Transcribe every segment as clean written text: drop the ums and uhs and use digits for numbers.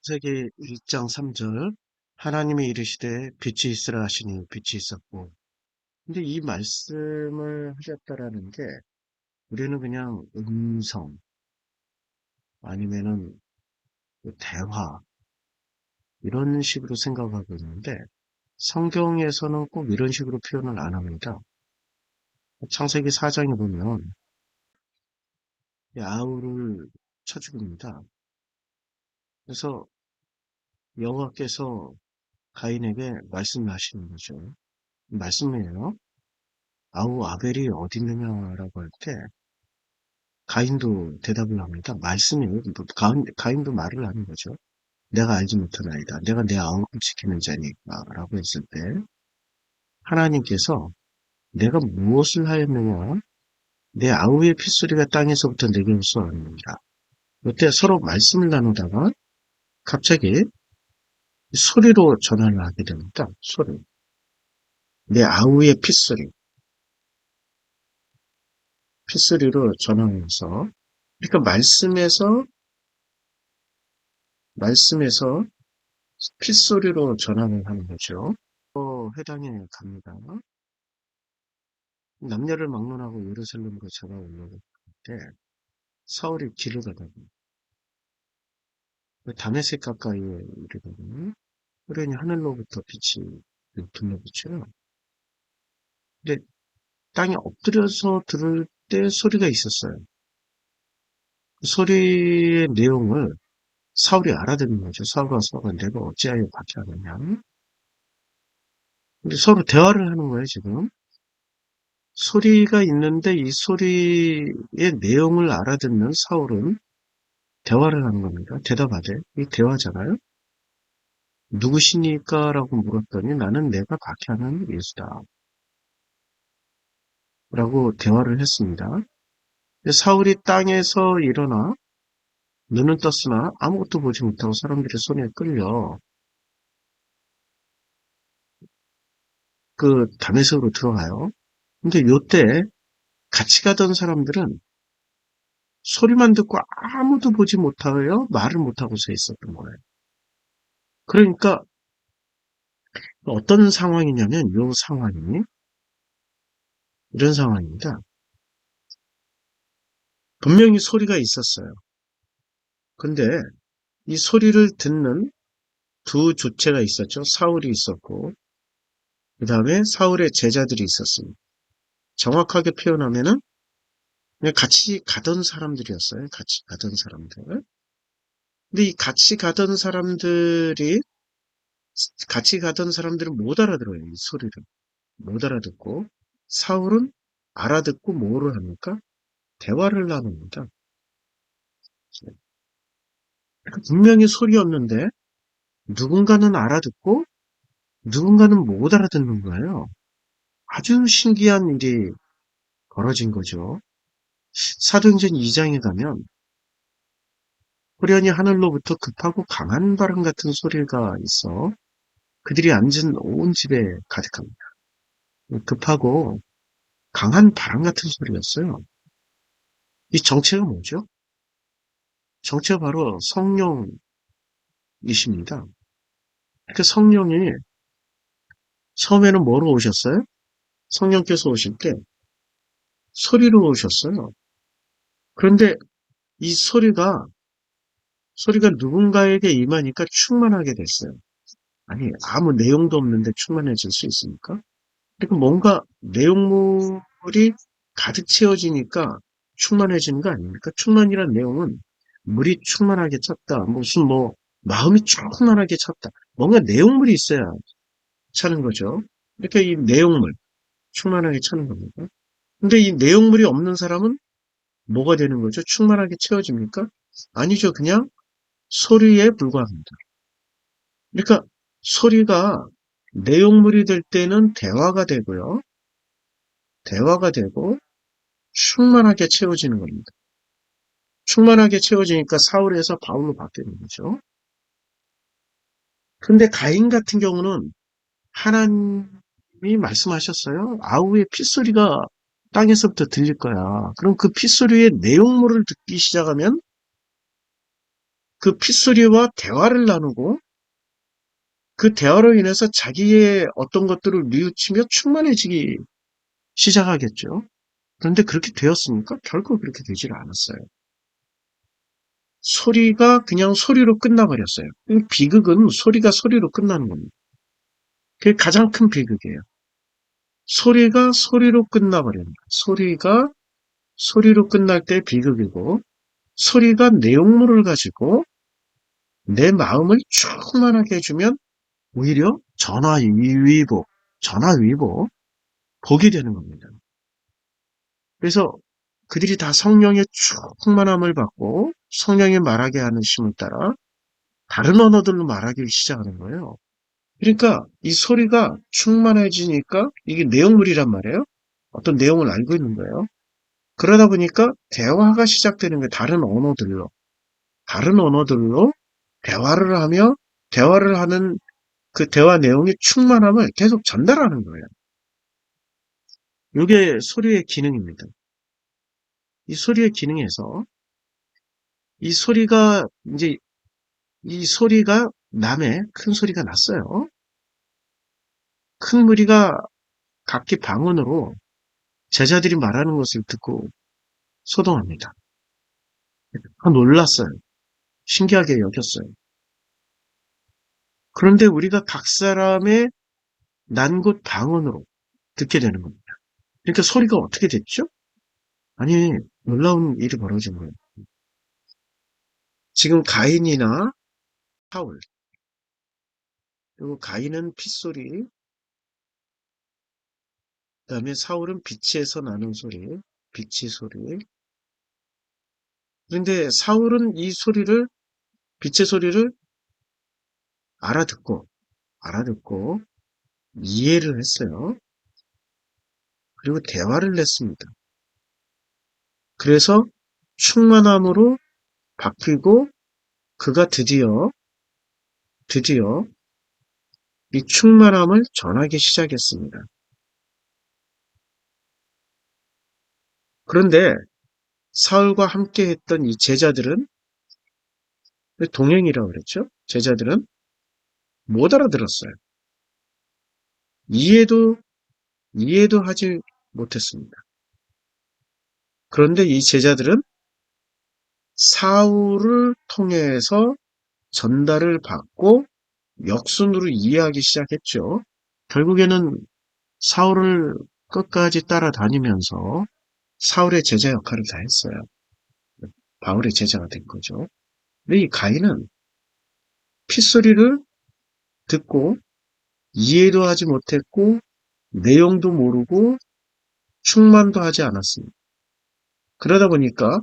창세기 1장 3절 하나님이 이르시되 빛이 있으라 하시니 빛이 있었고. 근데 이 말씀을 하셨다라는 게 우리는 그냥 음성 아니면은 그 대화 이런 식으로 생각하고 있는데 성경에서는 꼭 이런 식으로 표현을 안 합니다. 창세기 4장에 보면 야후를 쳐 죽입니다. 그래서 여호와께서 가인에게 말씀하시는 거죠. 말씀이에요. 아우 아벨이 어디 있느냐라고 할 때 가인도 대답을 합니다. 말씀이에요. 가인도 말을 하는 거죠. 내가 알지 못하나이다. 내가 내 아우를 지키는 자니까 라고 했을 때 하나님께서 내가 무엇을 하였느냐? 내 아우의 핏소리가 땅에서부터 내게 솟아오르느니라. 이때 서로 말씀을 나누다가 갑자기 소리로 전환을 하게 됩니다. 소리. 내 아우의 핏소리로 전환해서 그러니까 말씀에서 핏소리로 전환을 하는 거죠. 회당에 갑니다. 남녀를 막론하고 예루살렘으로 전화 올라갈 때 사울이 길을 가다가 다메섹 가까이에 이르더니 호련히 하늘로부터 빛이 불러비쳐요. 근데 땅에 엎드려서 들을 때 소리가 있었어요. 그 소리의 내용을 사울이 알아듣는 거죠. 사울과 사울은 내가 어찌하여 박해하느냐. 근데 서로 대화를 하는 거예요, 지금. 소리가 있는데 이 소리의 내용을 알아듣는 사울은 대화를 하는 겁니다. 대답하되. 이 대화잖아요. 누구시니까? 라고 물었더니 나는 내가 박해하는 예수다. 라고 대화를 했습니다. 사울이 땅에서 일어나 눈은 떴으나 아무것도 보지 못하고 사람들의 손에 끌려 그 다메섹으로 들어가요. 근데 요때 같이 가던 사람들은 소리만 듣고 아무도 보지 못하여 말을 못하고 서 있었던 거예요. 그러니까 어떤 상황이냐면 이 상황이 이런 상황입니다. 분명히 소리가 있었어요. 근데 이 소리를 듣는 두 주체가 있었죠. 사울이 있었고 그 다음에 사울의 제자들이 있었습니다. 정확하게 표현하면은 그냥 같이 가던 사람들이었어요. 같이 가던 사람들. 근데 이 같이 가던 사람들은 못 알아들어요. 이 소리를. 못 알아듣고 사울은 알아듣고 뭐를 합니까? 대화를 나눕니다. 그러니까 분명히 소리였는데 누군가는 알아듣고 누군가는 못 알아듣는 거예요. 아주 신기한 일이 벌어진 거죠. 사도행전 2장에 가면 호련히 하늘로부터 급하고 강한 바람 같은 소리가 있어 그들이 앉은 온 집에 가득합니다. 급하고 강한 바람 같은 소리였어요. 이 정체가 뭐죠? 정체가 바로 성령이십니다. 그 성령이 처음에는 뭐로 오셨어요? 성령께서 오실 때 소리로 오셨어요. 그런데 이 소리가 누군가에게 임하니까 충만하게 됐어요. 아니, 아무 내용도 없는데 충만해질 수 있습니까? 그러니까 뭔가 내용물이 가득 채워지니까 충만해지는 거 아닙니까? 충만이란 내용은 물이 충만하게 찼다. 무슨 마음이 충만하게 찼다. 뭔가 내용물이 있어야 차는 거죠. 이렇게 이 내용물 충만하게 차는 겁니다. 근데 이 내용물이 없는 사람은 뭐가 되는 거죠? 충만하게 채워집니까? 아니죠. 그냥 소리에 불과합니다. 그러니까 소리가 내용물이 될 때는 대화가 되고요. 대화가 되고 충만하게 채워지는 겁니다. 충만하게 채워지니까 사울에서 바울로 바뀌는 거죠. 근데 가인 같은 경우는 하나님이 말씀하셨어요. 아우의 핏소리가 땅에서부터 들릴 거야. 그럼 그 핏소리의 내용물을 듣기 시작하면 그 핏소리와 대화를 나누고 그 대화로 인해서 자기의 어떤 것들을 뉘우치며 충만해지기 시작하겠죠. 그런데 그렇게 되었습니까? 결코 그렇게 되질 않았어요. 소리가 그냥 소리로 끝나버렸어요. 비극은 소리가 소리로 끝나는 겁니다. 그게 가장 큰 비극이에요. 소리가 소리로 끝나버립니다. 소리가 소리로 끝날 때 비극이고, 소리가 내용물을 가지고 내 마음을 충만하게 해주면 오히려 전화위복, 복이 되는 겁니다. 그래서 그들이 다 성령의 충만함을 받고 성령이 말하게 하는 심을 따라 다른 언어들로 말하기 시작하는 거예요. 그러니까 이 소리가 충만해지니까 이게 내용물이란 말이에요. 어떤 내용을 알고 있는 거예요. 그러다 보니까 대화가 시작되는 거예요. 다른 언어들로 대화를 하며 대화를 하는 그 대화 내용의 충만함을 계속 전달하는 거예요. 이게 소리의 기능입니다. 이 소리의 기능에서 이 소리가 이제 이 소리가 남의 큰 소리가 났어요. 큰 무리가 각기 방언으로 제자들이 말하는 것을 듣고 소동합니다. 놀랐어요. 신기하게 여겼어요. 그런데 우리가 각 사람의 난 곳 방언으로 듣게 되는 겁니다. 그러니까 소리가 어떻게 됐죠? 아니, 놀라운 일이 벌어진 거예요. 지금 가인이나 사울, 그리고 가인은 핏소리, 그 다음에 사울은 빛에서 나는 소리, 빛의 소리. 그런데 사울은 이 소리를, 빛의 소리를 알아듣고, 알아듣고, 이해를 했어요. 그리고 대화를 냈습니다. 그래서 충만함으로 바뀌고, 그가 드디어 이 충만함을 전하기 시작했습니다. 그런데 사울과 함께 했던 이 제자들은, 동행이라고 그랬죠? 제자들은 못 알아들었어요. 이해도 하지 못했습니다. 그런데 이 제자들은 사울을 통해서 전달을 받고 역순으로 이해하기 시작했죠. 결국에는 사울을 끝까지 따라다니면서 사울의 제자 역할을 다 했어요. 바울의 제자가 된 거죠. 근데 이 가인은 핏소리를 듣고 이해도 하지 못했고 내용도 모르고 충만도 하지 않았습니다. 그러다 보니까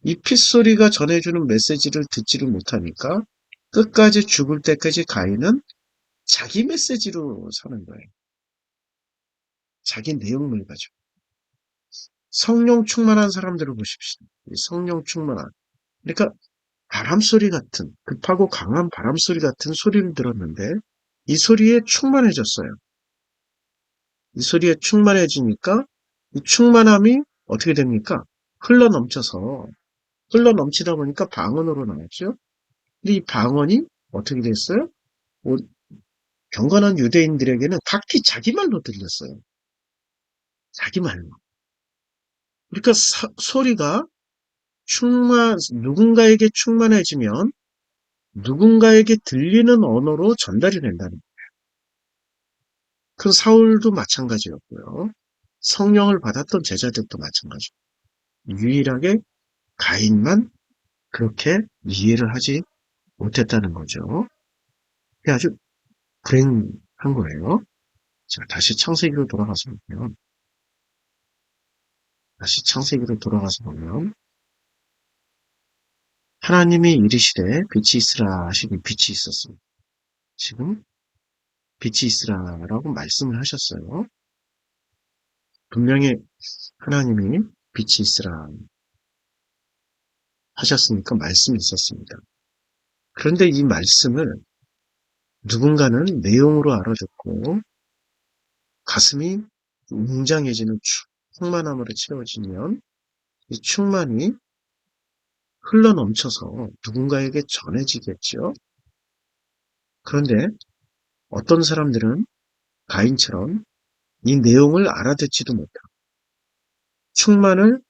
이 핏소리가 전해주는 메시지를 듣지를 못하니까 끝까지 죽을 때까지 가인은 자기 메시지로 사는 거예요. 자기 내용을 가지고. 성령 충만한 사람들을 보십시오. 성령 충만한. 그러니까 바람소리 같은, 급하고 강한 바람소리 같은 소리를 들었는데 이 소리에 충만해졌어요. 이 소리에 충만해지니까 이 충만함이 어떻게 됩니까? 흘러 넘치다 보니까 방언으로 나왔죠. 근데 이 방언이 어떻게 됐어요? 뭐, 경건한 유대인들에게는 각기 자기 말로 들렸어요. 자기 말로. 그러니까 소리가 누군가에게 충만해지면 누군가에게 들리는 언어로 전달이 된다는 거예요. 그 사울도 마찬가지였고요. 성령을 받았던 제자들도 마찬가지고 유일하게 가인만 그렇게 이해를 하지 못했다는 거죠. 그게 아주 불행한 거예요. 자, 다시 창세기로 돌아가서 보면 하나님이 이르시되 빛이 있으라 하시니 빛이 있었습니다. 지금 빛이 있으라라고 말씀을 하셨어요. 분명히 하나님이 빛이 있으라 하셨으니까 말씀이 있었습니다. 그런데 이 말씀을 누군가는 내용으로 알아듣고 가슴이 웅장해지는 충만함으로 채워지면 이 충만이 흘러넘쳐서 누군가에게 전해지겠죠. 그런데 어떤 사람들은 가인처럼 이 내용을 알아듣지도 못하고 충만을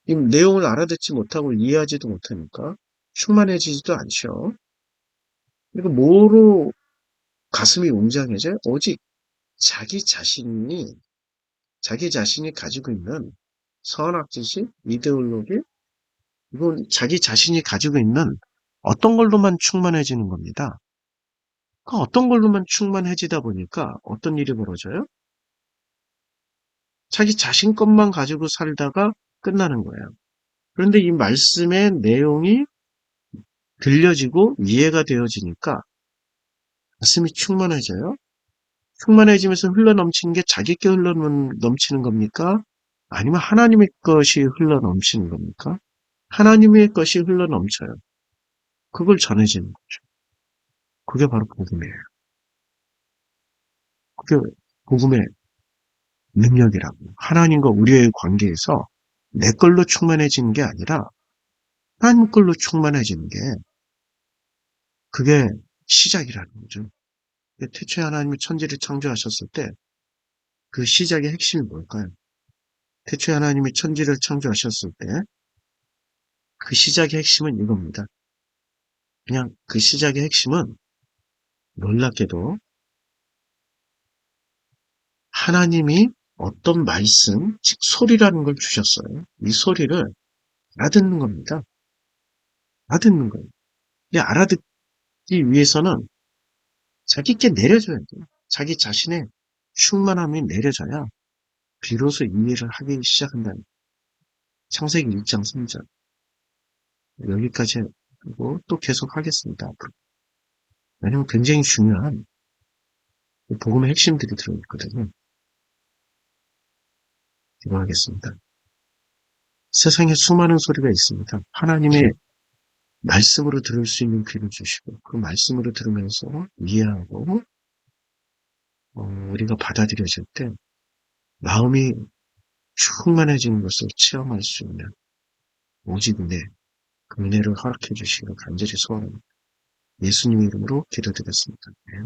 이 내용을 알아듣지 못하고 이해하지도 못하니까 충만해지지도 않죠. 그리고 뭐로 가슴이 웅장해져요? 오직 자기 자신이 자기 자신이 가지고 있는 선악지식, 이데올로기, 이건 자기 자신이 가지고 있는 어떤 걸로만 충만해지는 겁니다. 그 어떤 걸로만 충만해지다 보니까 어떤 일이 벌어져요? 자기 자신 것만 가지고 살다가 끝나는 거예요. 그런데 이 말씀의 내용이 들려지고 이해가 되어지니까 가슴이 충만해져요. 충만해지면서 흘러넘치는 게 자기께 흘러넘치는 겁니까? 아니면 하나님의 것이 흘러넘치는 겁니까? 하나님의 것이 흘러넘쳐요. 그걸 전해지는 거죠. 그게 바로 복음이에요. 그게 복음의 능력이라고. 하나님과 우리의 관계에서 내 걸로 충만해지는 게 아니라 하나님 걸로 충만해지는 게 그게 시작이라는 거죠. 태초에 하나님이 천지를 창조하셨을 때 그 시작의 핵심이 뭘까요? 태초에 하나님이 천지를 창조하셨을 때 그 시작의 핵심은 이겁니다. 그냥 그 시작의 핵심은 놀랍게도 하나님이 어떤 말씀, 즉 소리라는 걸 주셨어요. 이 소리를 알아듣는 겁니다. 알아듣는 거예요. 이 알아듣기 위해서는 자기께 내려줘야 돼요. 자기 자신의 충만함이 내려져야 비로소 이해를 하기 시작한다는 창세기 1장 3절. 여기까지 하고 또 계속 하겠습니다. 앞으로. 왜냐면 굉장히 중요한 복음의 핵심들이 들어있거든요. 기도하겠습니다. 세상에 수많은 소리가 있습니다. 하나님의 말씀으로 들을 수 있는 귀를 주시고 그 말씀으로 들으면서 이해하고 우리가 받아들여질 때 마음이 충만해지는 것을 체험할 수 있는 오직 은혜, 그 은혜를 허락해 주시기를 간절히 소원합니다. 예수님의 이름으로 기도드렸습니다. 네.